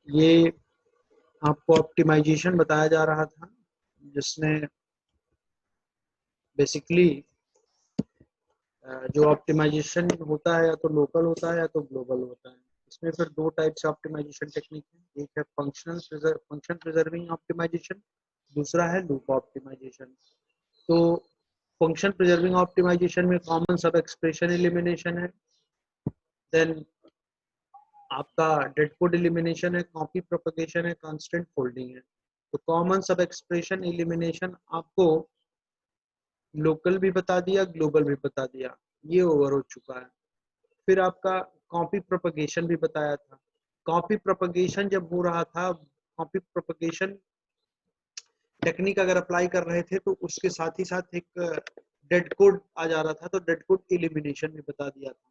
ये आपको ऑप्टिमाइजेशन बताया जा रहा था, जिसमें बेसिकली जो ऑप्टिमाइजेशन होता है या तो लोकल होता है या तो ग्लोबल होता है। इसमें फिर दो टाइप से ऑप्टिमाइजेशन टेक्निक है, एक है फंक्शन प्रिजर्विंग ऑप्टिमाइजेशन, दूसरा है लूप ऑप्टिमाइजेशन। तो फंक्शन प्रिजर्विंग ऑप्टिमाइजेशन में कॉमन सब एक्सप्रेशन एलिमिनेशन है, देन आपका डेड कोड एलिमिनेशन है, कॉपी प्रोपगेशन है, कांस्टेंट फोल्डिंग है। तो कॉमन सब एक्सप्रेशन एलिमिनेशन आपको लोकल भी बता दिया, ग्लोबल भी बता दिया, ये ओवर हो चुका है। फिर आपका कॉपी प्रोपगेशन भी बताया था। कॉपी प्रोपगेशन जब हो रहा था, कॉपी प्रोपगेशन टेक्निक अगर अप्लाई कर रहे थे तो उसके साथ ही साथ एक डेड कोड आ जा रहा था, तो डेड कोड एलिमिनेशन भी बता दिया था।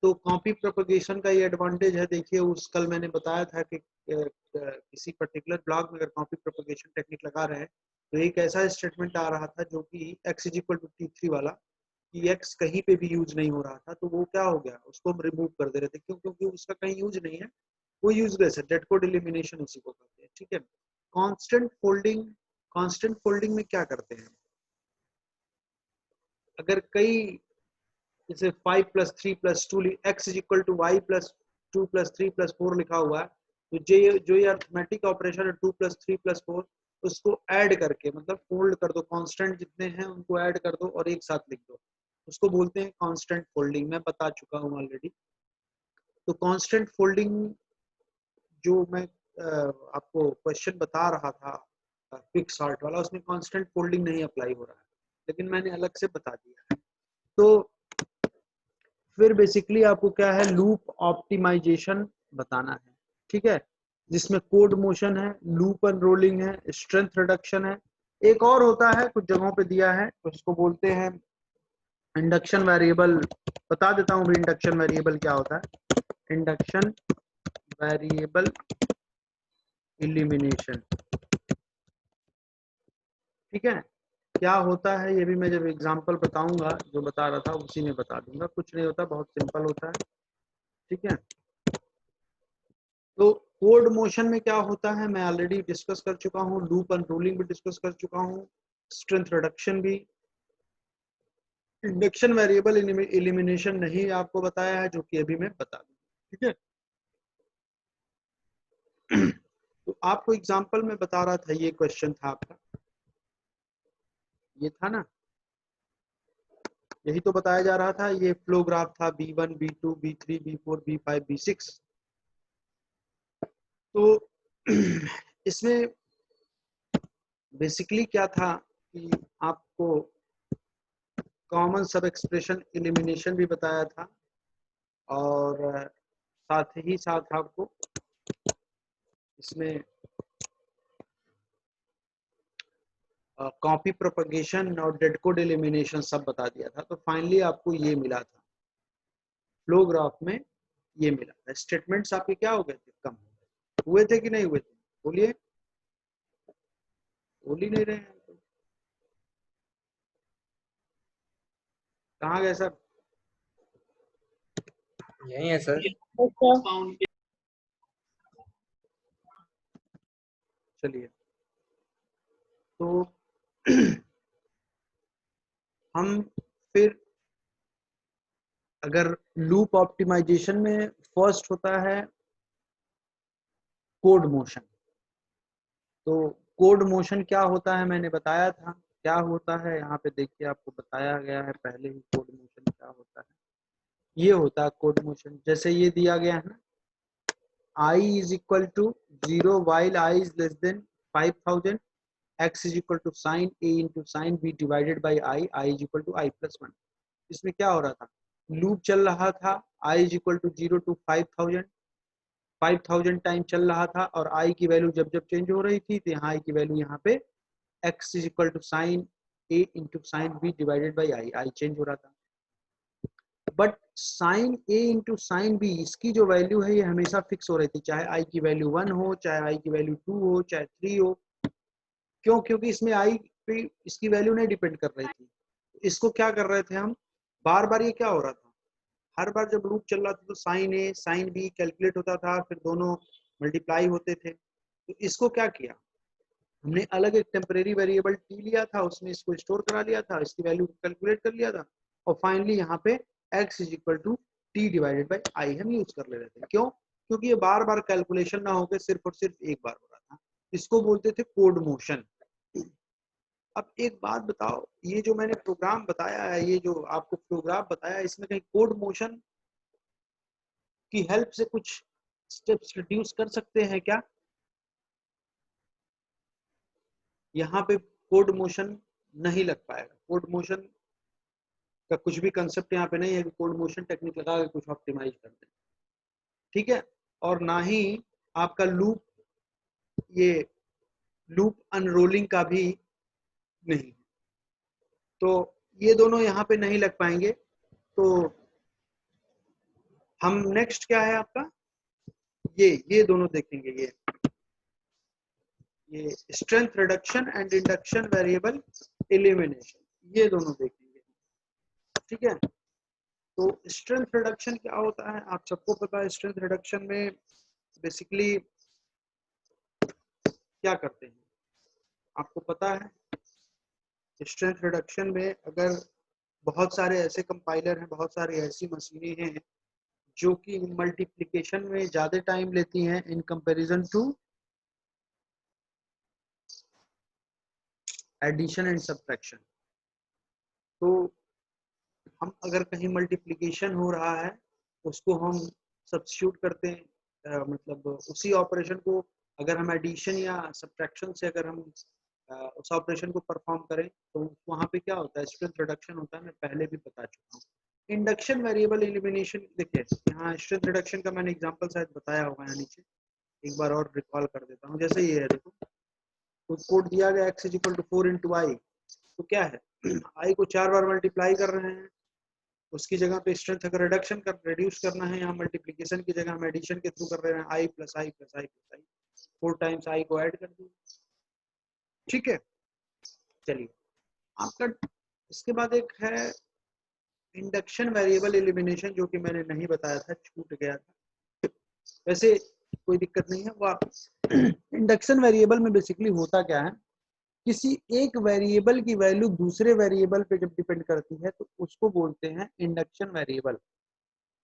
तो कॉपी प्रोपगेशन का ये एडवांटेज है, देखिए उस कल मैंने बताया था कि किसी पर्टिकुलर ब्लॉक में अगर कॉपी प्रोपगेशन टेक्निक लगा रहे हैं तो एक ऐसा स्टेटमेंट आ रहा था जो कि x is equal to t3 वाला, कि x कहीं पे भी यूज नहीं हो रहा था, तो वो क्या हो गया, उसको हम रिमूव कर दे रहे थे, क्यों? क्योंकि उसका कहीं यूज नहीं है, वो यूजलेस है। डेड कोड एलिमिनेशन उसी को कहते हैं, ठीक है। कांस्टेंट फोल्डिंग, कांस्टेंट फोल्डिंग में क्या करते हैं, अगर कई जैसे 5 + 3 + 2 x is equal to Y plus 2 + 3 + 4 लिखा हुआ है, तो जो ये अर्थमेटिक ऑपरेशन है 2 + 3 + 4, उसको ऐड करके मतलब फोल्ड कर दो, कांस्टेंट जितने हैं उनको ऐड कर दो और एक साथ लिख दो, उसको बोलते हैं कांस्टेंट फोल्डिंग। मैं बता चुका हूँ ऑलरेडी। तो कांस्टेंट फोल्डिंग जो मैं आपको क्वेश्चन बता रहा था क्विक सॉर्ट वाला, उसमें कांस्टेंट फोल्डिंग नहीं अप्लाई हो रहा है, लेकिन मैंने अलग से बता दिया है। तो फिर बेसिकली आपको क्या है, लूप ऑप्टिमाइजेशन बताना है, ठीक है, जिसमें कोड मोशन है, लूप अनरोलिंग है, स्ट्रेंथ रिडक्शन है। एक और होता है, कुछ जगहों पे दिया है, उसको बोलते हैं इंडक्शन वेरिएबल। बता देता हूँ भी इंडक्शन वेरिएबल क्या होता है। इंडक्शन वेरिएबल इलिमिनेशन, ठीक है। क्या होता है ये भी मैं जब एग्जांपल बताऊंगा, जो बता रहा था उसी में बता दूंगा, कुछ नहीं होता, बहुत सिंपल होता है, ठीक है। तो कोड मोशन में क्या होता है मैं ऑलरेडी डिस्कस कर चुका हूँ, लूप अनरोलिंग भी डिस्कस कर चुका हूँ, स्ट्रेंथ रिडक्शन भी। इंडक्शन वेरिएबल एलिमिनेशन नहीं आपको बताया है, जो कि अभी मैं बता दूंगा, ठीक है। तो आपको एग्जांपल में बता रहा था, ये क्वेश्चन था आपका, ये था ना, यही तो बताया जा रहा था। ये फ्लो ग्राफ था B1 B2 B3 B4 B5 B6। तो इसमें बेसिकली क्या था कि आपको कॉमन सब एक्सप्रेशन एलिमिनेशन भी बताया था, और साथ ही साथ आपको इसमें कॉपी प्रोपगेशन और डेड कोड एलिमिनेशन सब बता दिया था। तो फाइनली आपको ये मिला था, फ्लो ग्राफ में ये मिला था। स्टेटमेंट्स आपके क्या हो गए थे, कम हुए थे कि नहीं हुए थे, बोलिए, बोल ही नहीं रहे हैं तो। कहाँ गए सर? यही है सर। चलिए, तो हम फिर अगर लूप ऑप्टिमाइजेशन में फर्स्ट होता है कोड मोशन। तो कोड मोशन क्या होता है मैंने बताया था, क्या होता है यहाँ पे देखिए, आपको बताया गया है पहले ही कोड मोशन क्या होता है। ये होता है कोड मोशन, जैसे ये दिया गया है ना, I is equal to 0 while I is less than 5000, x is equal to sin A into sin B divided by I is equal to I plus 1। इसमें क्या हो रहा था, लूप चल रहा था, I is equal to 0 to 5000 time चल रहा था, और I की वैल्यू जब जब चेंज हो रही थी तो यहाँ I की वैल्यू यहाँ पे x is equal to sin A into sin B divided by I change हो रहा था। But sine A into sine B, इसकी जो वैल्यू है ये हमेशा फिक्स हो रही थी, चाहे आई की वैल्यू 1 हो, चाहे आई की वैल्यू 2 हो, चाहे 3 हो। क्यों? क्योंकि इसमें आई पे इसकी वैल्यू नहीं डिपेंड कर रही थी। इसको क्या कर रहे थे हम, बार बार ये क्या हो रहा था, हर बार जब लूप चल रहा था तो साइन ए साइन बी कैलकुलेट होता था, फिर दोनों मल्टीप्लाई होते थे। तो इसको क्या किया हमने, अलग एक टेम्परेरी वेरिएबल टी लिया था, उसमें इसको स्टोर करा लिया था, इसकी वैल्यू कैलकुलेट कर लिया था, और फाइनली यहाँ पे x is equal to T divided by I हम यूज कर ले रहे थे। क्यों? क्योंकि ये बार बार कैलकुलेशन ना होकर सिर्फ और सिर्फ एक बार हो रहा था। इसको बोलते थे कोड मोशन। अब एक बात बताओ, ये जो मैंने प्रोग्राम बताया है, ये जो आपको प्रोग्राम बताया, इसमें कहीं कोड मोशन की हेल्प से कुछ स्टेप्स रिड्यूस कर सकते हैं क्या? यहाँ पे कोड मोशन नहीं लग पाएगा। कोड मोशन का कुछ भी कंसेप्ट यहाँ पे नहीं है कि कोड मोशन टेक्निक लगा के कुछ ऑप्टिमाइज कर दें, ठीक है। और ना ही आपका लूप, ये लूप अनरोलिंग का भी नहीं, तो ये दोनों यहाँ पे नहीं लग पाएंगे। तो हम नेक्स्ट क्या है आपका, ये दोनों देखेंगे, ये strength reduction and induction variable elimination, ये दोनों देखेंगे, ठीक है। तो स्ट्रेंथ रिडक्शन क्या होता है, आप सबको पता है। स्ट्रेंथ रिडक्शन में बेसिकली क्या करते हैं आपको पता है। स्ट्रेंथ रिडक्शन में अगर बहुत सारे ऐसे कंपाइलर हैं, बहुत सारी ऐसी मशीनें हैं जो कि मल्टीप्लिकेशन में ज्यादा टाइम लेती हैं in comparison to addition and subtraction. तो हम अगर कहीं मल्टीप्लिकेशन हो रहा है उसको हम सब्स्टिट्यूट करते हैं, मतलब उसी ऑपरेशन को अगर हम एडिशन या सब्ट्रैक्शन से अगर हम उस ऑपरेशन को परफॉर्म करें तो वहाँ पे क्या होता है, स्ट्रेंथ रिडक्शन होता है। मैं पहले भी बता चुका हूँ। इंडक्शन वेरिएबल एलिमिनेशन, देखिए यहाँ स्ट्रेंथ रिडक्शन का मैंने एग्जांपल शायद बताया होगा यहाँ नीचे, एक बार और रिकॉल कर देता हूँ। जैसे ये है, देखो तो कोड दिया गया x is equal to 4 into i, तो क्या है आई को 4 बार मल्टीप्लाई कर रहे हैं, उसकी जगह पे स्ट्रेंथ अगर रिडक्शन कर रिड्यूस करना है, यहाँ मल्टीप्लिकेशन की जगह हम एडिशन के थ्रू कर रहे हैं, i plus i plus i plus i, 4 times i को ऐड कर दिया, ठीक है। चलिए आपका इसके बाद एक है इंडक्शन वेरिएबल एलिमिनेशन, जो कि मैंने नहीं बताया था, छूट गया था। वैसे कोई दिक्कत नहीं है वो आप इंडक्शन वेरिएबल में बेसिकली होता क्या है, किसी एक वेरिएबल की वैल्यू दूसरे वेरिएबल पे जब डिपेंड करती है तो उसको बोलते हैं इंडक्शन वेरिएबल,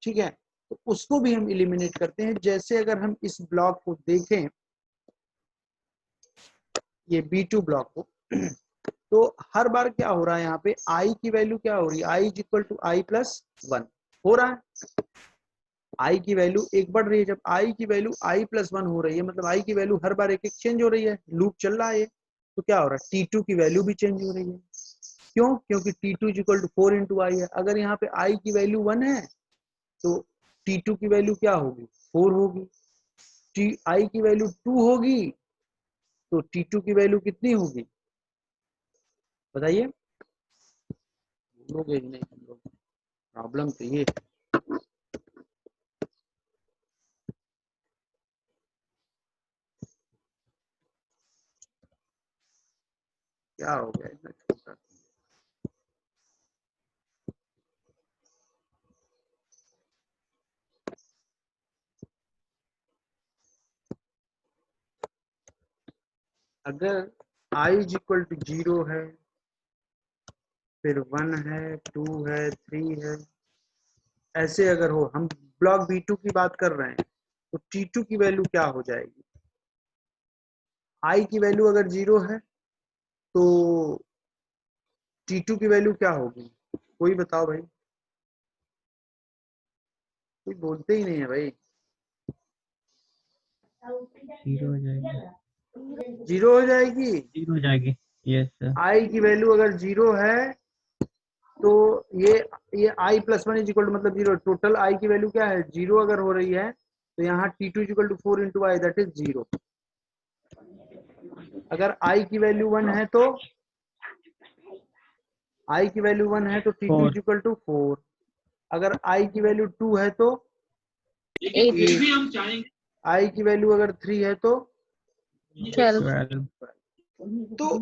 ठीक है। तो उसको भी हम एलिमिनेट करते हैं। जैसे अगर हम इस ब्लॉक को देखें, ये B2 ब्लॉक को, तो हर बार क्या हो रहा है, यहाँ पे i की वैल्यू क्या हो रही है, i is equal to I plus 1 हो रहा है। i की वैल्यू एक बढ़ रही है, जब i की वैल्यू i प्लस 1 हो रही है मतलब i की वैल्यू हर बार एक एक चेंज हो रही है, लूप चल रहा है। तो क्या हो रहा है, t2 की वैल्यू भी चेंज हो रही है। क्यों? क्योंकि t2 is equal to 4 into i है। अगर यहाँ पे i की वैल्यू 1 है तो t2 की वैल्यू क्या होगी, 4 होगी। i की वैल्यू 2 होगी तो t2 की वैल्यू कितनी होगी बताइए, भूलोगे ही नहीं हम लोग, प्रॉब्लम तो ये है। क्या हो गया इतना छोटा, अगर i इज इक्वल टू 0 है, फिर 1 है, 2 है, 3 है, ऐसे अगर हो, हम ब्लॉक B2 की बात कर रहे हैं, तो T2 की वैल्यू क्या हो जाएगी, i की वैल्यू अगर 0 है तो T2 की वैल्यू क्या होगी, कोई बताओ भाई, कोई बोलते ही नहीं है भाई। 0 हो जाएगी, 0 हो जाएगी, 0 हो जाएगी, यस सर। i की वैल्यू अगर 0 है तो ये i plus 1 is equal to मतलब 0, टोटल i की वैल्यू क्या है, 0 अगर हो रही है तो यहाँ T2 is equal to 4 into I, that is 0। अगर i की वैल्यू 1 है तो i की वैल्यू 1 है तो T2 इज इक्वल टू 4। अगर i की वैल्यू 2 है तो 8, i की वैल्यू अगर 3 है तो 12। तो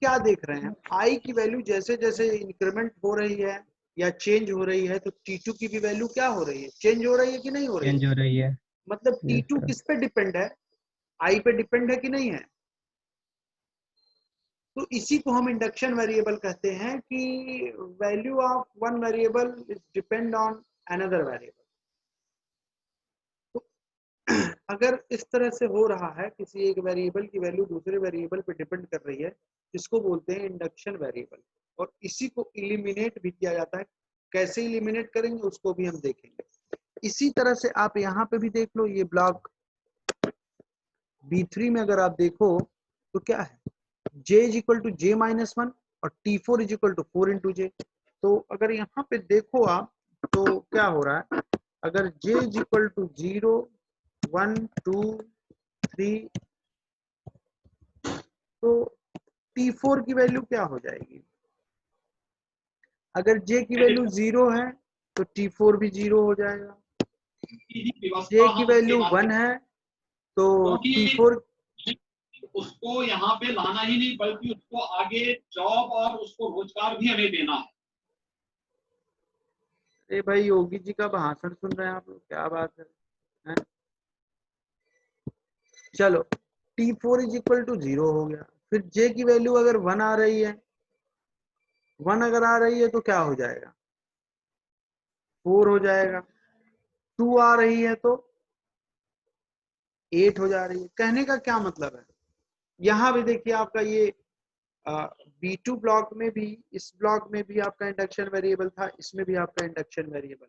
क्या देख रहे हैं, i की वैल्यू जैसे जैसे इंक्रीमेंट हो रही है या चेंज हो रही है तो T2 की भी वैल्यू क्या हो रही है, चेंज हो रही है कि नहीं हो रही चेंज है। हो रही है। मतलब Yes, T2 sir. किस पे डिपेंड है, I पे डिपेंड है कि नहीं है। तो इसी को हम इंडक्शन वेरिएबल कहते हैं कि value of one variable is depend on another variable. तो अगर इस तरह से हो रहा है, किसी एक वेरिएबल की वैल्यू दूसरे वेरिएबल पे डिपेंड कर रही है, इसको बोलते हैं इंडक्शन वेरिएबल। और इसी को इलिमिनेट भी किया जाता है। कैसे इलिमिनेट करेंगे उसको भी हम देखेंगे। इसी तरह से आप यहाँ पे भी देख लो, ये ब्लॉक B3 में अगर आप देखो तो क्या है, J is equal to J minus 1 और T4 is equal to 4 into J। तो अगर यहाँ पे देखो आप तो क्या हो रहा है, अगर J इज इक्वल टू 0 1 2 3 तो T4 की वैल्यू क्या हो जाएगी, अगर J की वैल्यू 0 है तो T4 भी 0 हो जाएगा, J की वैल्यू 1 है तो T4 उसको यहाँ पे लाना ही नहीं बल्कि उसको आगे जॉब और उसको रोजगार भी हमें देना है। अरे भाई योगी जी का भाषण सुन रहे हैं आप लोग, क्या बात है? चलो T4 इज इक्वल टू 0 हो गया। फिर J की वैल्यू अगर 1 आ रही है, 1 अगर आ रही है तो क्या हो जाएगा, 4 हो जाएगा। 2 आ रही है तो 8 हो जा रही है। कहने का क्या मतलब है, यहाँ भी देखिए आपका ये B2 ब्लॉक में भी, इस ब्लॉक में भी आपका इंडक्शन वेरिएबल था, इसमें भी आपका इंडक्शन वेरिएबल।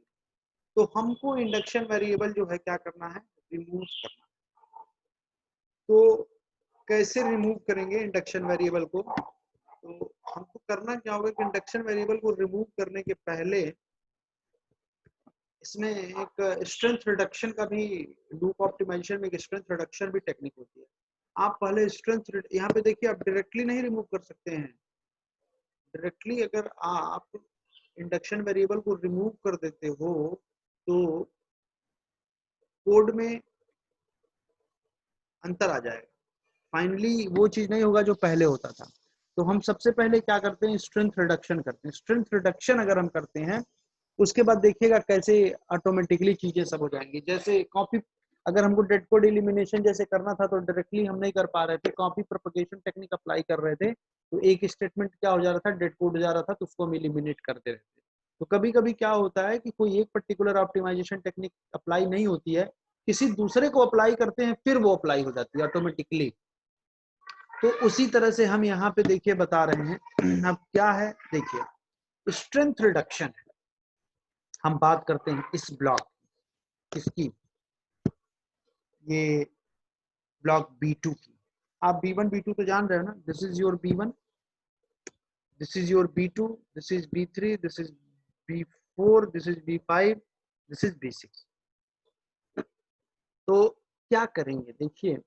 तो हमको इंडक्शन वेरिएबल जो है क्या करना है, रिमूव करना है। तो कैसे रिमूव करेंगे इंडक्शन वेरिएबल को, तो हमको करना क्या होगा कि इंडक्शन वेरिएबल को रिमूव करने के पहले इसमें एक स्ट्रेंथ रिडक्शन का भी, लूप ऑप्टिमाइजेशन में एक स्ट्रेंथ रिडक्शन भी टेक्निक होती है। आप पहले स्ट्रेंथ, यहाँ पे देखिए आप डायरेक्टली नहीं रिमूव कर सकते हैं। डायरेक्टली अगर आप इंडक्शन वेरिएबल को रिमूव कर देते हो तो कोड में अंतर आ जाएगा, फाइनली वो चीज नहीं होगा जो पहले होता था। तो हम सबसे पहले क्या करते हैं, स्ट्रेंथ रिडक्शन करते हैं। स्ट्रेंथ रिडक्शन अगर हम करते हैं उसके बाद देखिएगा कैसे ऑटोमेटिकली चीजें सब हो जाएंगी। जैसे कॉपी, अगर हमको डेड कोड एलिमिनेशन जैसे करना था तो डायरेक्टली हम नहीं कर पा रहे थे, कॉपी प्रोपगेशन टेक्निक अप्लाई कर रहे थे, तो एक स्टेटमेंट क्या हो जा रहा था, डेड कोड हो जा रहा था, तो उसको हम एलिमिनेट करते रहते। तो कभी कभी क्या होता है कि कोई एक पर्टिकुलर ऑप्टिमाइजेशन टेक्निक अप्लाई नहीं होती है, किसी दूसरे को अप्लाई करते हैं, फिर वो अप्लाई हो जाती है ऑटोमेटिकली। तो उसी तरह से हम यहाँ पे देखिए बता रहे हैं। अब क्या है देखिए, स्ट्रेंथ रिडक्शन है। हम बात करते हैं इस ब्लॉक किसकी, ये ब्लॉक B2 की। आप B1 B2 तो जान रहे हो ना, this is your B1, this is your B2, this is B3, this is B4, this is B5, this is B6। तो क्या करेंगे देखिए,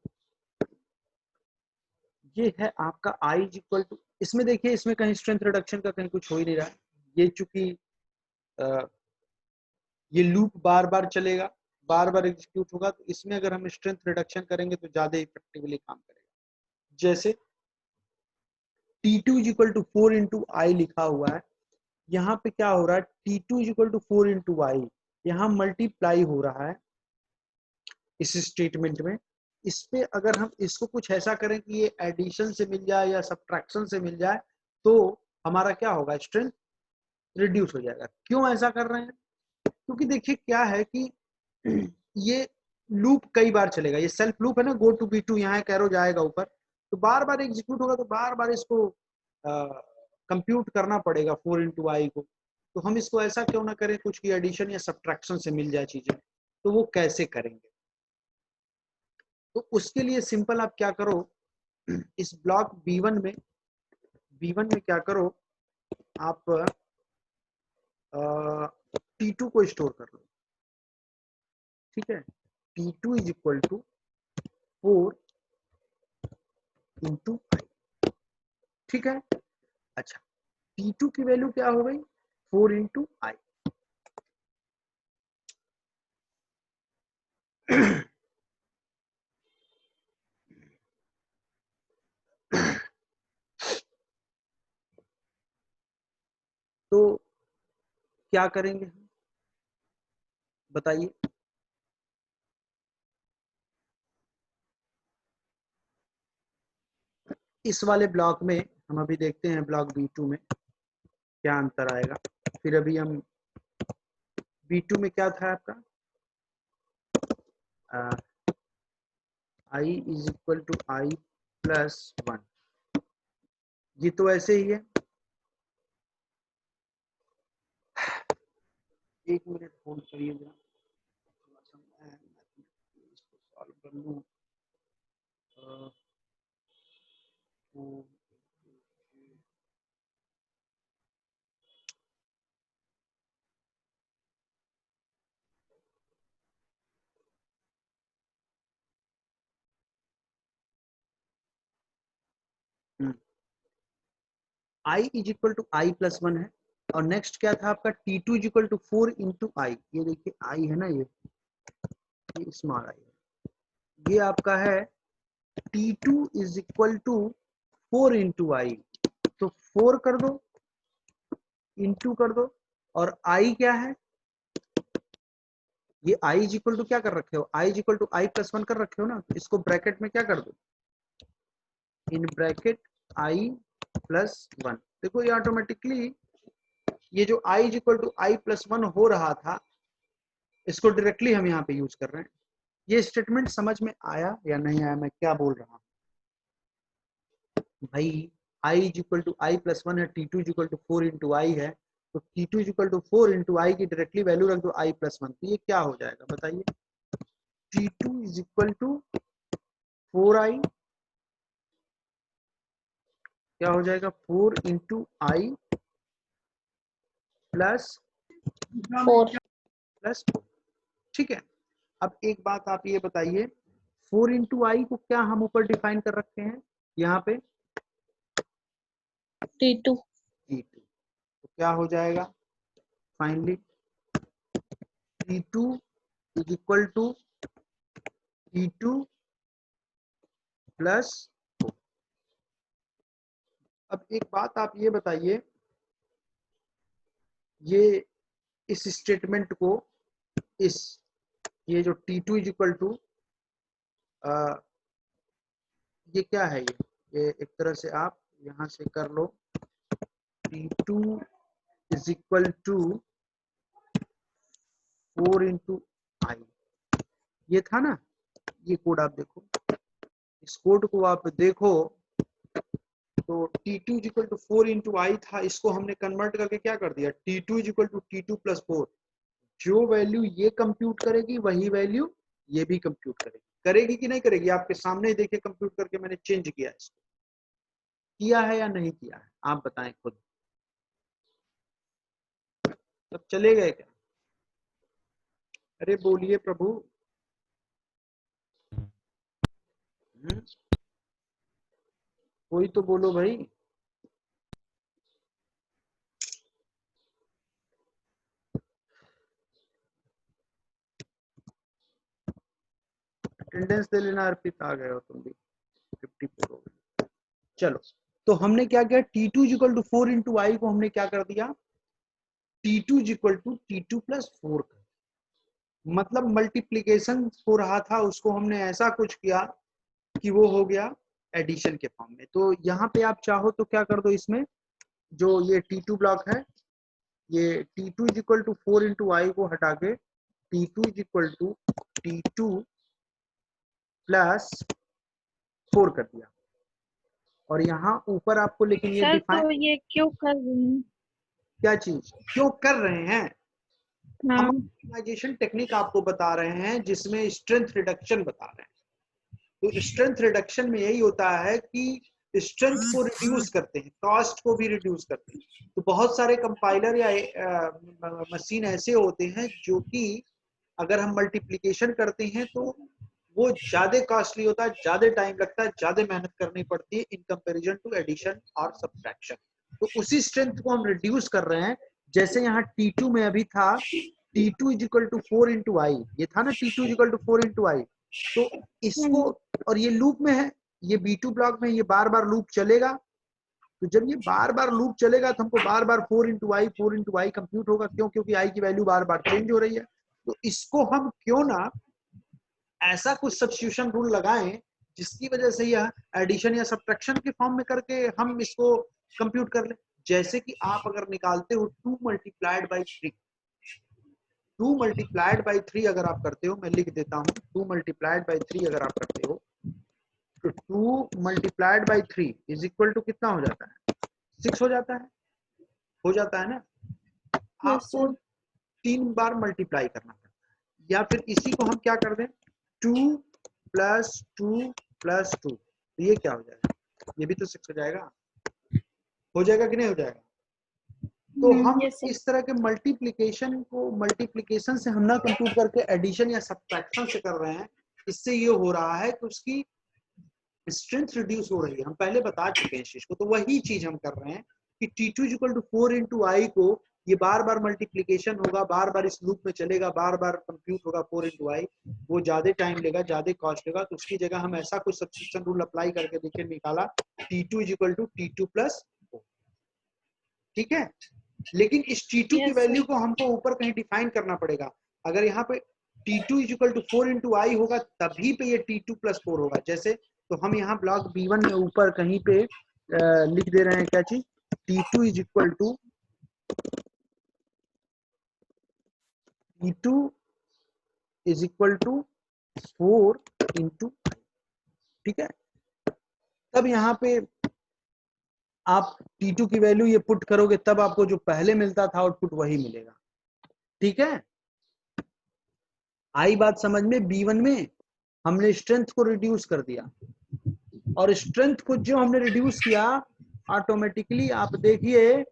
ये है आपका I इज इक्वल टू, इसमें देखिए इसमें कहीं स्ट्रेंथ रिडक्शन का कहीं कुछ हो ही नहीं रहा है। ये चूंकि ये लूप बार बार चलेगा, बार बार एग्जीक्यूट होगा, तो इसमें अगर हम स्ट्रेंथ रिडक्शन करेंगे तो ज्यादा इफेक्टिवली काम करेगा। जैसे T2 is equal to 4 into i लिखा हुआ है, यहाँ पे क्या हो रहा है, T2 is equal to 4 into i, यहाँ मल्टीप्लाई हो रहा है इस स्टेटमेंट में। इस पे अगर हम इसको कुछ ऐसा करें कि ये एडिशन से मिल जाए या सब्ट्रैक्शन से मिल जाए तो हमारा क्या होगा, स्ट्रेंथ रिड्यूस हो जाएगा। क्यों ऐसा कर रहे हैं, क्योंकि देखिए क्या है कि ये लूप कई बार चलेगा, ये सेल्फ लूप है ना, गो टू B2, यहाँ एक एरो जाएगा ऊपर, तो बार बार एग्जीक्यूट होगा, तो बार बार इसको कंप्यूट करना पड़ेगा 4 इंटू आई को। तो हम इसको ऐसा क्यों ना करें कुछ की एडिशन या सब्ट्रैक्शन से मिल जाए चीजें। तो वो कैसे करेंगे, तो उसके लिए सिंपल आप क्या करो, इस ब्लॉक B1 में क्या करो, आप T2 को स्टोर कर लो। ठीक है, T2 is equal to 4 into i. ठीक है, अच्छा T2 की वैल्यू क्या हो गई, 4 इंटू आई। तो क्या करेंगे हम बताइए, इस वाले ब्लॉक में हम अभी देखते हैं ब्लॉक B2 में क्या अंतर आएगा। फिर अभी हम B2 में क्या था आपका I is equal to I+1, ये तो ऐसे ही है। एक मिनट होल्ड करिए जरा, थोड़ा सा मैं इसको सॉल्व कर लूं। I is equal to I+1 है, और नेक्स्ट क्या था आपका T2 is equal to 4 into I। ये देखिए I है ना, ये स्मॉल I है। ये आपका है T2 is equal to 4 into I, तो 4 कर दो इंटू कर दो, और I क्या है, ये I इज इक्वल टू क्या कर रखे हो, I is equal to I+1 कर रखे हो ना, तो इसको ब्रैकेट में क्या कर दो, इन ब्रैकेट I+1। देखो ये ऑटोमेटिकली ये जो I is equal to I+1 हो रहा था, इसको डायरेक्टली हम यहाँ पे यूज कर रहे हैं। ये स्टेटमेंट समझ में आया या नहीं आया, मैं क्या बोल रहा हूँ भाई। I is equal to I+1 है, T2 is equal to 4 into I है, तो T2 is equal to 4 into I की डायरेक्टली वैल्यू रख दो I+1, तो ये क्या हो जाएगा बताइए। T2 is equal to 4I, क्या हो जाएगा 4 इंटू I प्लस 4। ठीक है, अब एक बात आप ये बताइए, 4 इंटू I को क्या हम ऊपर डिफाइन कर रखे हैं यहाँ पे T2 तो क्या हो जाएगा finally T2 is equal to T2 plus 4। अब एक बात आप ये बताइए, ये इस स्टेटमेंट को ये जो T2 इज इक्वल टू ये क्या है, ये एक तरह से आप यहां से कर लो, T2 is equal to 4 into I, ये था ना, ये कोड आप देखो, इस कोड को आप देखो तो T2 is equal to 4 into I था, इसको हमने कन्वर्ट करके क्या कर दिया T2 is equal to T2 plus 4। जो वैल्यू ये कंप्यूट करेगी वही वैल्यू ये भी कंप्यूट करेगी कि नहीं करेगी, आपके सामने ही देखिए कंप्यूट करके मैंने चेंज किया है, इसको किया है या नहीं किया है आप बताएं खुद। सब चले गए क्या, अरे बोलिए प्रभु। कोई तो बोलो भाई। अटेंडेंस दे लेना अर्पित, आ गए हो तुम भी, 54 हो गए। चलो, तो हमने क्या किया T2 equal to 4 into I को हमने क्या कर दिया T2 equal to T2 plus 4 कर, मतलब मल्टीप्लीकेशन हो रहा था उसको हमने ऐसा कुछ किया कि वो हो गया एडिशन के फॉर्म में। तो यहाँ पे आप चाहो तो क्या कर दो, इसमें जो ये T2 ब्लॉक है, ये T2 equal to 4 into I को हटा के T2 equal to T2 plus 4 कर दिया, और यहाँ ऊपर आपको लेकिन ये सर डिफाइन, तो ये क्यों कर रहे हैं? क्या चीज क्यों कर रहे हैं, हाँ हम ऑप्टिमाइजेशन टेक्निक आपको बता रहे हैं जिसमें स्ट्रेंथ रिडक्शन बता रहे हैं। तो स्ट्रेंथ रिडक्शन में यही होता है कि स्ट्रेंथ को रिड्यूस करते हैं, कॉस्ट को भी रिड्यूस करते हैं। तो बहुत सारे कंपाइलर या मशीन ऐसे होते हैं जो कि अगर हम मल्टीप्लिकेशन करते हैं तो वो ज्यादा कॉस्टली होता है, ज्यादा टाइम लगता है, ज्यादा मेहनत करनी पड़ती है इन कंपैरिजन टू एडिशन और सब्ट्रैक्शन। तो उसी स्ट्रेंथ को हम रिड्यूस कर रहे हैं। जैसे यहाँ T2 में अभी था T2 is equal to 4 into I, ये था ना T2 is equal to 4 into I, तो इसको, और ये लूप में है, ये B2 ब्लॉक में ये बार बार लूप चलेगा। तो जब ये बार बार लूप चलेगा तो हमको बार बार 4 इंटू आई कंप्यूट होगा, क्यों, क्योंकि I की वैल्यू बार बार चेंज हो रही है। तो इसको हम क्यों ना ऐसा कुछ सब्स्टिट्यूशन रूल लगाएं जिसकी वजह से यह एडिशन या सब्ट्रैक्शन के फॉर्म में करके हम इसको कंप्यूट कर ले। जैसे कि आप अगर निकालते हो 2 मल्टीप्लाइड बाई 3, 2 मल्टीप्लाइड बाई 3 अगर आप करते हो, मैं लिख देता हूँ, 2 मल्टीप्लाइड बाई 3 अगर आप करते हो तो 2 multiplied by 3 is equal to कितना हो जाता है? 6 हो जाता है ना। आपको 3 बार मल्टीप्लाई करना पड़ता है, या फिर इसी को हम क्या कर दें, 2 प्लस 2 प्लस 2, तो ये क्या हो जाएगा? ये भी तो 6 हो जाएगा कि नहीं हो जाएगा? तो हम इस तरह के मल्टीप्लिकेशन से हम ना कंप्यूट करके एडिशन या सब्ट्रैक्शन से कर रहे हैं। इससे ये हो रहा है कि उसकी स्ट्रेंथ रिड्यूस हो रही है। हम पहले बता चुके हैं इस चीज को, तो वही चीज हम कर रहे हैं कि T2 इक्वल टू 4 इंटू आई को ये बार बार मल्टीप्लीकेशन होगा, बार बार इस लूप में चलेगा, बार बार कंप्यूट होगा 4 इंटू आई, वो ज्यादा टाइम लेगा, ज्यादा कॉस्ट लेगा। तो उसकी जगह हम ऐसा कुछ सब्स्टिट्यूशन रूल अप्लाई करके देखिए, निकाला T2 equal to T2 plus 4, ठीक है। लेकिन इस T2 की वैल्यू को हमको ऊपर कहीं डिफाइन करना पड़ेगा। अगर यहाँ पे T2 इक्वल टू 4 इंटू आई होगा तभी पे ये T2 प्लस 4 होगा। जैसे तो हम यहाँ ब्लॉक B1 में ऊपर कहीं पे लिख दे रहे हैं क्या चीज, T2 is equal to T2 is equal to 4 into, ठीक है। तब यहाँ पे आप T2 की वैल्यू ये पुट करोगे, तब आपको जो पहले मिलता था आउटपुट वही मिलेगा, ठीक है। आई बात समझ में। B1 में हमने स्ट्रेंथ को रिड्यूस कर दिया, और स्ट्रेंथ को जो हमने रिड्यूस किया, ऑटोमेटिकली आप देखिए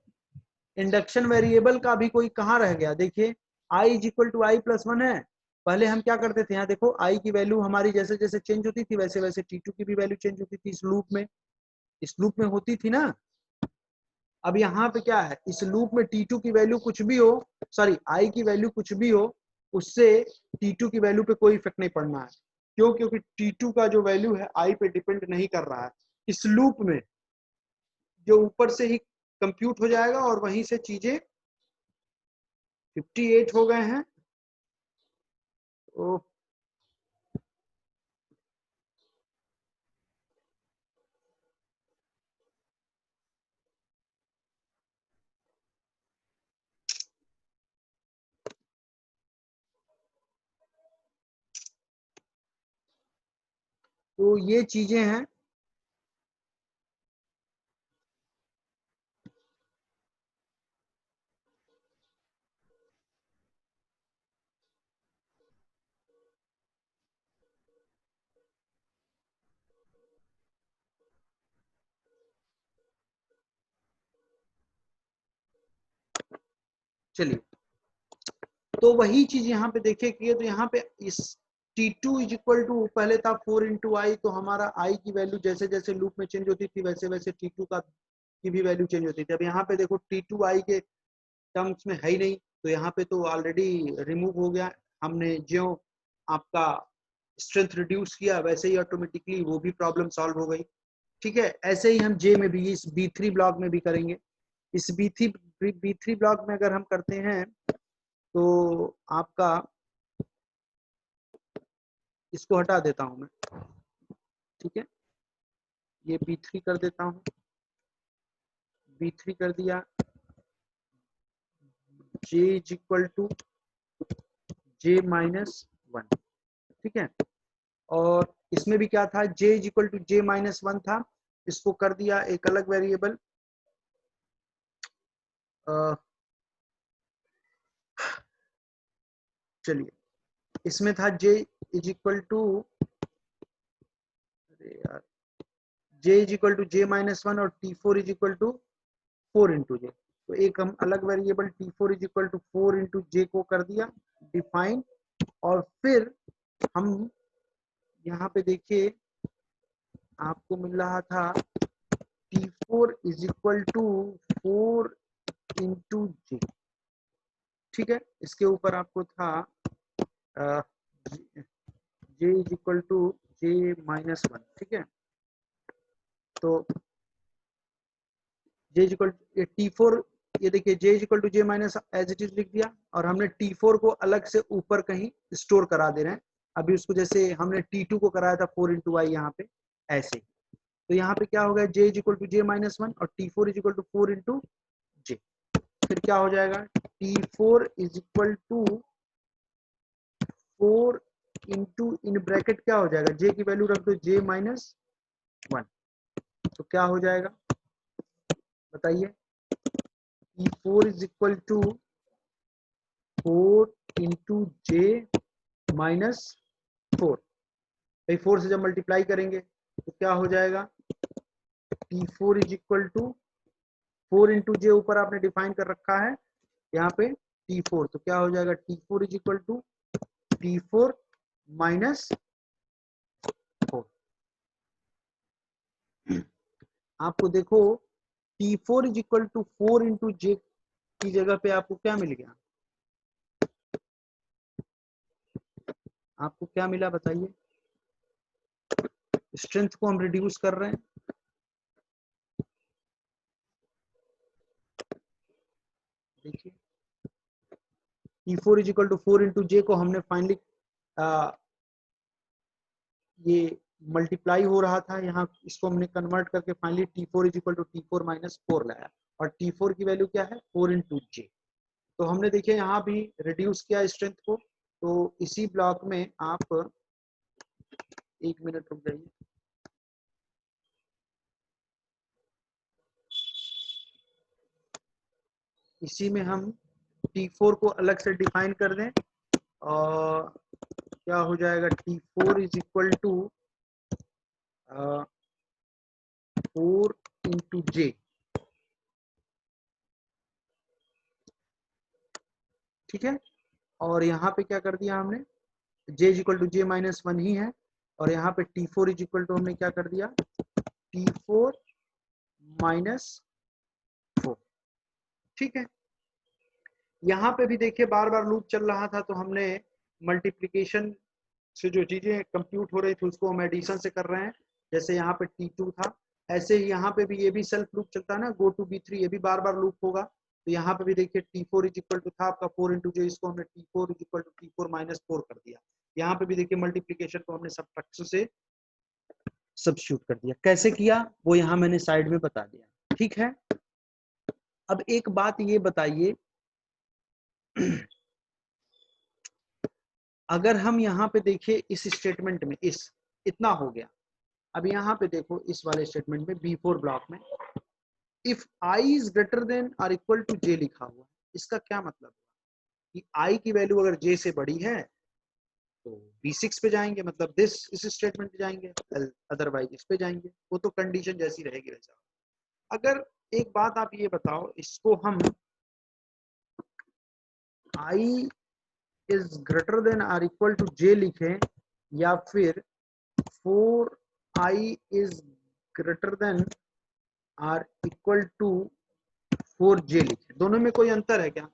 इंडक्शन वेरिएबल का भी कोई कहाँ रह गया। देखिए i is equal to I plus 1 है। पहले हम क्या करते थे, यहाँ देखो i की वैल्यू हमारी जैसे जैसे चेंज होती थी वैसे वैसे T2 की भी वैल्यू चेंज होती थी। इस लूप में होती थी ना। अब यहाँ पे क्या है, इस लूप में T2 की वैल्यू कुछ भी हो, सॉरी i की वैल्यू कुछ भी हो, उससे T2 की वैल्यू पे कोई इफेक्ट नहीं पड़ना है। क्यों? क्योंकि T2 का जो वैल्यू है i पे डिपेंड नहीं कर रहा है। इस लूप में जो ऊपर से ही कंप्यूट हो जाएगा, और वहीं से चीजें 58 हो गए हैं। तो ये चीजें हैं। चलिए, तो वही चीज यहाँ पे देखिए कि तो यहाँ पे इस T2 इज इक्वल टू पहले था 4 इंटू आई, तो हमारा आई की वैल्यू जैसे जैसे लूप में चेंज होती थी वैसे वैसे T2 का की भी वैल्यू चेंज होती थी। अब यहाँ पे देखो T2 आई के टर्म्स में है ही नहीं, तो यहाँ पे तो ऑलरेडी रिमूव हो गया। हमने जो आपका स्ट्रेंथ रिड्यूस किया वैसे ही ऑटोमेटिकली वो भी प्रॉब्लम सॉल्व हो गई, ठीक है। ऐसे ही हम जे में भी, इस B3 ब्लॉक में भी करेंगे। इस B3 ब्लॉक में अगर हम करते हैं तो आपका, इसको हटा देता हूं मैं, ठीक है। ये B3 कर देता हूं, B3 कर दिया, J is equal to J minus 1, ठीक है। और इसमें भी क्या था, J is equal to J minus 1 था। इसको कर दिया एक अलग वेरिएबल, चलिए इसमें था J इज इक्वल टू, अरे यार, J is equal to J minus 1 और T4 is equal to 4 into J। तो एक हम अलग variable T4 is equal to 4 into J को कर दिया डिफाइन। और फिर हम यहाँ पे देखिए आपको मिल रहा था T4 is equal to 4 into J, ठीक है। इसके ऊपर आपको था J is equal to J minus 1, ठीक है। तो J is equal to T4, ये देखिए J is equal to J minus as it is लिख दिया, और हमने T4 को अलग से ऊपर कहीं स्टोर करा दे रहे हैं। अभी उसको जैसे हमने T2 को कराया था 4 इंटू आई यहाँ पे ऐसे, तो यहाँ पे क्या हो गया J is equal to J minus 1 और T4 is equal to 4 into J। फिर क्या हो जाएगा T4 is equal to 4 into in bracket क्या हो जाएगा J की वैल्यू रख दो J माइनस 1, तो क्या हो जाएगा बताइए T4 is equal to 4 into J minus 4। भाई 4 से जब मल्टीप्लाई करेंगे तो क्या हो जाएगा T4 is equal to 4 into J ऊपर आपने डिफाइन कर रखा है यहाँ पे T4, तो क्या हो जाएगा T4 is equal to T4 minus 4। आपको देखो T4 is equal to 4 into J की जगह पे आपको क्या मिल गया, आपको क्या मिला बताइए। स्ट्रेंथ को हम रिड्यूस कर रहे हैं, देखिए T4 is equal to 4 into J को हमने फाइनली ये मल्टीप्लाई हो रहा था यहाँ, इसको हमने कन्वर्ट करके finally T4 is equal to T4 minus 4 लाया और T4 की वैल्यू क्या है 4 इंटू J। तो हमने देखिए यहाँ भी रिड्यूस किया स्ट्रेंथ को, तो इसी ब्लॉक में आप 1 मिनट रुक जाइए, इसी में हम T4 को अलग से डिफाइन कर दें और क्या हो जाएगा T4 is equal to 4 into J, ठीक है। और यहाँ पे क्या कर दिया हमने J is equal to J minus 1 ही है, और यहाँ पे T4 इज इक्वल टू हमने क्या कर दिया T4 माइनस 4, ठीक है। यहाँ पे भी देखिए बार बार लूप चल रहा था, तो हमने मल्टीप्लिकेशन से जो चीजें कंप्यूट हो रही थी उसको हम एडिशन से कर रहे हैं। जैसे यहाँ पे T2 था, ऐसे ही यहाँ पे भी ये भी सेल्फ लूप चलता है ना, गो टू B3, ये भी बार बार लूप होगा। तो यहाँ पे भी देखिए T4 इज इक्वल टू था आपका 4 इंटू J, इसको हमने T4 is equal to T4 minus 4 कर दिया। यहाँ पे भी देखिए मल्टीप्लिकेशन को हमने सबट्रैक्शन से सब्स्टिट्यूट कर दिया। कैसे किया वो यहाँ मैंने साइड में बता दिया, ठीक है। अब एक बात ये बताइए, अगर हम यहाँ पे देखिए इस स्टेटमेंट में इतना हो गया, अब यहाँ पे देखो इस वाले स्टेटमेंट में B4 ब्लॉक में if I is greater than और इक्वल टू J लिखा हुआ है, इसका क्या मतलब है कि I की वैल्यू अगर J से बड़ी है तो B6 पे जाएंगे, मतलब इस स्टेटमेंट पे जाएंगे, अदरवाइज इस पे जाएंगे, वो तो कंडीशन जैसी रहेगी वैसा। अगर एक बात आप ये बताओ, इसको हम I इज ग्रेटर देन और इक्वल टू J लिखें या फिर 4I इज ग्रेटर देन और इक्वल टू 4J लिखें, दोनों में कोई अंतर है क्या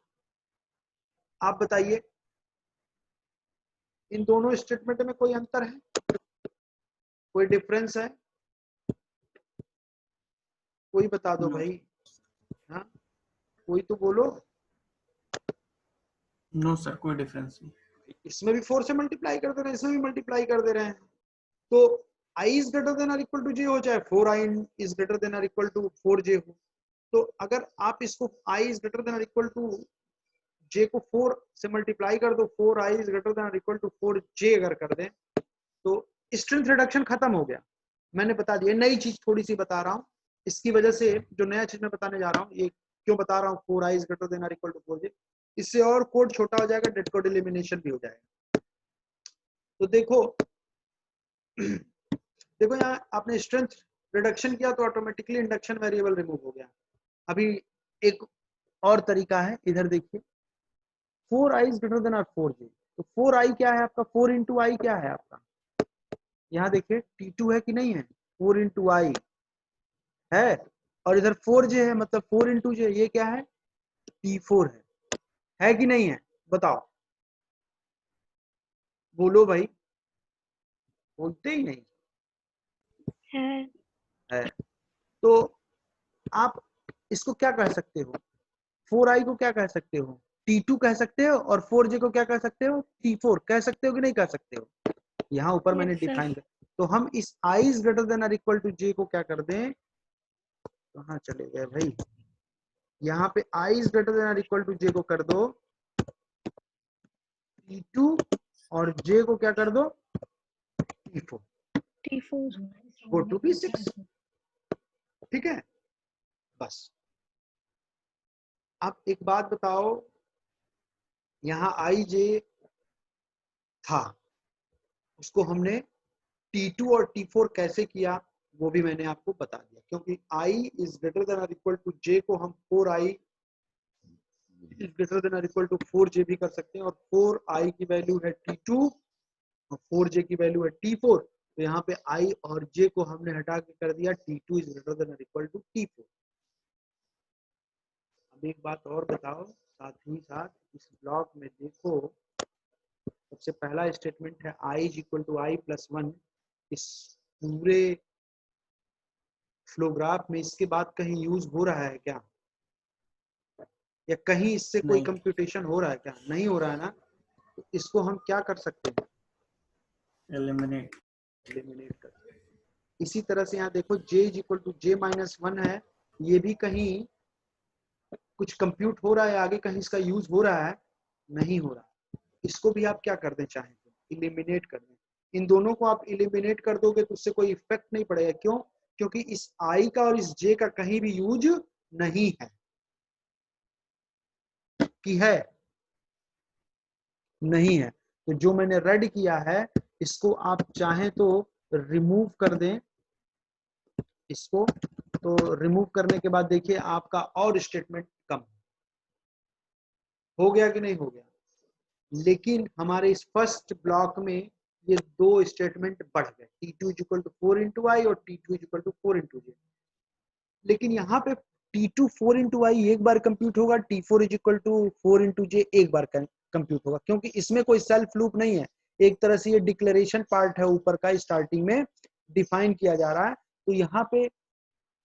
आप बताइए। इन दोनों स्टेटमेंट में कोई अंतर है, कोई डिफरेंस है, कोई बता दो भाई। हाँ कोई तो बोलो। नो सर, कोई डिफरेंस नहीं। इसमें भी 4 से मल्टीप्लाई कर दे रहे हैं, इसमें भी मल्टीप्लाई कर दे रहे हैं, तो I इज ग्रेटर देन और इक्वल टू J हो, चाहे 4I इज ग्रेटर देन और इक्वल टू 4J हो। तो अगर आप इसको I इज ग्रेटर देन और इक्वल टू J को 4 से मल्टीप्लाई कर दो, 4I इज ग्रेटर देन और इक्वल टू 4J अगर कर दें तो स्ट्रेंथ रिडक्शन खत्म हो गया। मैंने बता दिया, नई चीज थोड़ी सी बता रहा हूँ, इसकी वजह से जो नया चीज मैं बताने जा रहा हूँ, ये क्यों बता रहा हूँ 4I इज ग्रेटर देन और इक्वल टू 4J, इससे और कोड छोटा हो जाएगा, डेड कोड एलिमिनेशन भी हो जाएगा। तो देखो देखो यहाँ आपने स्ट्रेंथ रिडक्शन किया तो ऑटोमेटिकली इंडक्शन वेरिएबल रिमूव हो गया। अभी एक और तरीका है, इधर देखिए 4I इज ग्रेटर देन और 4J, तो 4I क्या है आपका, 4 इंटू आई क्या है आपका, यहाँ देखिए T2 है कि नहीं है, 4 इंटू आई है, और इधर 4J है, मतलब 4 इंटू J, ये क्या है T4 है कि नहीं है बताओ, बोलो भाई, बोलते ही नहीं है। तो आप इसको क्या कह सकते हो, 4I को क्या कह सकते हो T2 कह सकते हो और 4J को क्या कह सकते हो, T4 कह सकते हो कि नहीं कह सकते हो। यहाँ ऊपर मैंने Yes, sir. डिफाइन कर, तो हम इस I इज ग्रेटर देन और इक्वल टू J को क्या कर दें, कहाँ चले गए भाई, यहाँ पे I इज ग्रेटर देन और इक्वल टू J को कर दो T2 और J को क्या कर दो T4, T4. Go to P6, ठीक है। बस अब एक बात बताओ, यहाँ IJ था, उसको हमने T2 और T4 कैसे किया वो भी मैंने आपको बता दिया, क्योंकि I इज ग्रेटर देन और इक्वल टू J को हम 4I इज ग्रेटर देन और इक्वल टू 4J भी कर सकते हैं, और 4I की वैल्यू है T2 और 4J की वैल्यू है T4, तो यहाँ पे I और J को हमने हटा के कर दिया T2 इज ग्रेटर देन और इक्वल टू T4। अब एक बात और बताओ, साथ ही साथ इस ब्लॉक में देखो, सबसे पहला स्टेटमेंट है I is equal to I plus 1। इस पूरे फ्लोग्राफ में इसके बाद कहीं यूज हो रहा है क्या, या कहीं इससे कोई नहीं। कंप्यूटेशन हो रहा है क्या, नहीं हो रहा है ना, तो इसको हम क्या कर सकते हैं, एलिमिनेट कर सकते हैं। इसी तरह से यहाँ देखो J is equal to J minus 1 है, ये भी कहीं कुछ कंप्यूट हो रहा है आगे, कहीं इसका यूज हो रहा है, नहीं हो रहा, इसको भी आप क्या कर दें, चाहें तो इलिमिनेट कर दें। इन दोनों को आप इलिमिनेट कर दोगे तो उससे कोई इफेक्ट नहीं पड़ेगा, क्यों, क्योंकि इस I का और इस J का कहीं भी यूज नहीं है, कि है नहीं है। तो जो मैंने रेड किया है इसको आप चाहें तो रिमूव कर दें, इसको तो रिमूव करने के बाद देखिए आपका और स्टेटमेंट कम हो गया कि नहीं हो गया, लेकिन हमारे इस फर्स्ट ब्लॉक में ये दो स्टेटमेंट बढ़ गए, T2 is equal to 4 into i और T2 is equal to 4 into J। लेकिन यहाँ पे T2 4 इंटू आई एक बार कंप्यूट होगा, T4 is equal to 4 into J एक बार कंप्यूट होगा, क्योंकि इसमें कोई सेल्फ लूप नहीं है, एक तरह से ये डिक्लेरेशन पार्ट है ऊपर का, स्टार्टिंग में डिफाइन किया जा रहा है। तो यहाँ पे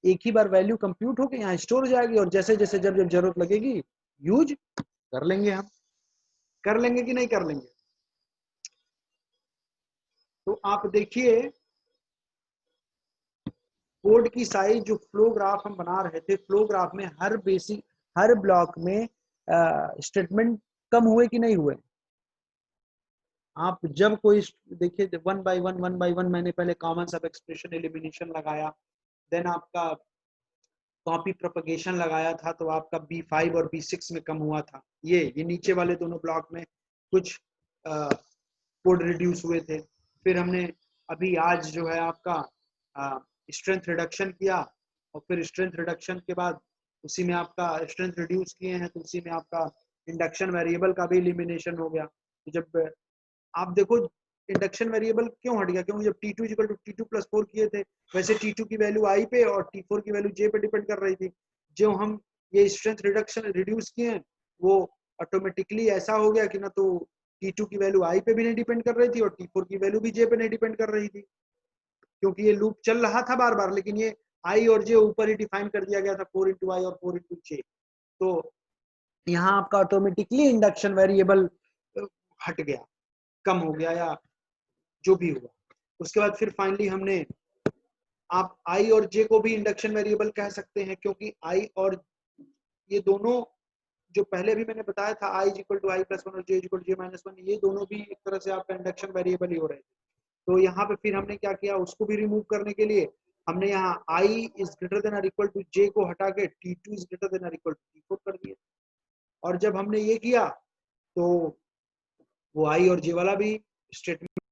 एक ही बार वैल्यू कंप्यूट होकर यहाँ स्टोर हो जाएगी, और जैसे जैसे जब जब जरूरत लगेगी यूज कर लेंगे, हम कर लेंगे कि नहीं कर लेंगे। तो आप देखिए कोड की साइज, जो फ्लो ग्राफ हम बना रहे थे, फ्लो ग्राफ में हर ब्लॉक में स्टेटमेंट कम हुए कि नहीं हुए। आप जब कोई देखिए 1 बाय 1 मैंने पहले कॉमन सब एक्सप्रेशन एलिमिनेशन लगाया, देन आपका कॉपी प्रोपगेशन लगाया था, तो आपका B5 और B6 में कम हुआ था। ये नीचे वाले दोनों ब्लॉक में कुछ कोड रिड्यूस हुए थे। फिर हमने अभी आज जो है आपका स्ट्रेंथ रिडक्शन किया, और फिर स्ट्रेंथ रिडक्शन के बाद उसी में आपका स्ट्रेंथ रिड्यूस किए हैं, तो उसी में आपका इंडक्शन वेरिएबल का भी एलिमिनेशन हो गया। तो जब आप देखो इंडक्शन वेरिएबल क्यों हट गया, क्योंकि जब T2 equal to T2 plus 4 किए थे, वैसे T2 की वैल्यू I पे और T4 की वैल्यू J पे डिपेंड कर रही थी। जो हम ये स्ट्रेंथ रिडक्शन रिड्यूस किए हैं वो ऑटोमेटिकली ऐसा हो गया कि ना तो T2 की वैल्यू I पे भी नहीं डिपेंड कर रही थी और T4 की वैल्यू भी J पे नहीं डिपेंड कर रही थी, क्योंकि ये लूप चल रहा था बार बार, लेकिन ये I और J ऊपर ही डिफाइन कर दिया गया था 4 इंटू आई और 4 इंटू J। तो यहाँ आपका ऑटोमेटिकली इंडक्शन वेरिएबल हट गया, कम हो गया, या जो भी हुआ। उसके बाद फिर फाइनली हमने आप I और J को भी इंडक्शन वेरिएबल कह सकते हैं, क्योंकि I और ये दोनों जो पहले भी मैंने बताया था I equal to I plus 1 और J equal to J minus 1, ये दोनों भी एक तरह से आपका इंडक्शन वेरिएबल ही हो रहे थे। तो यहाँ पे फिर हमने क्या किया, उसको भी रिमूव करने के लिए हमने यहाँ I इज ग्रेटर देन और इक्वल टू J को हटा के T2 इज ग्रेटर देन और इक्वल टू T4 कर दिया। और जब हमने ये किया तो वो I और J वाला भी स्टेटमेंट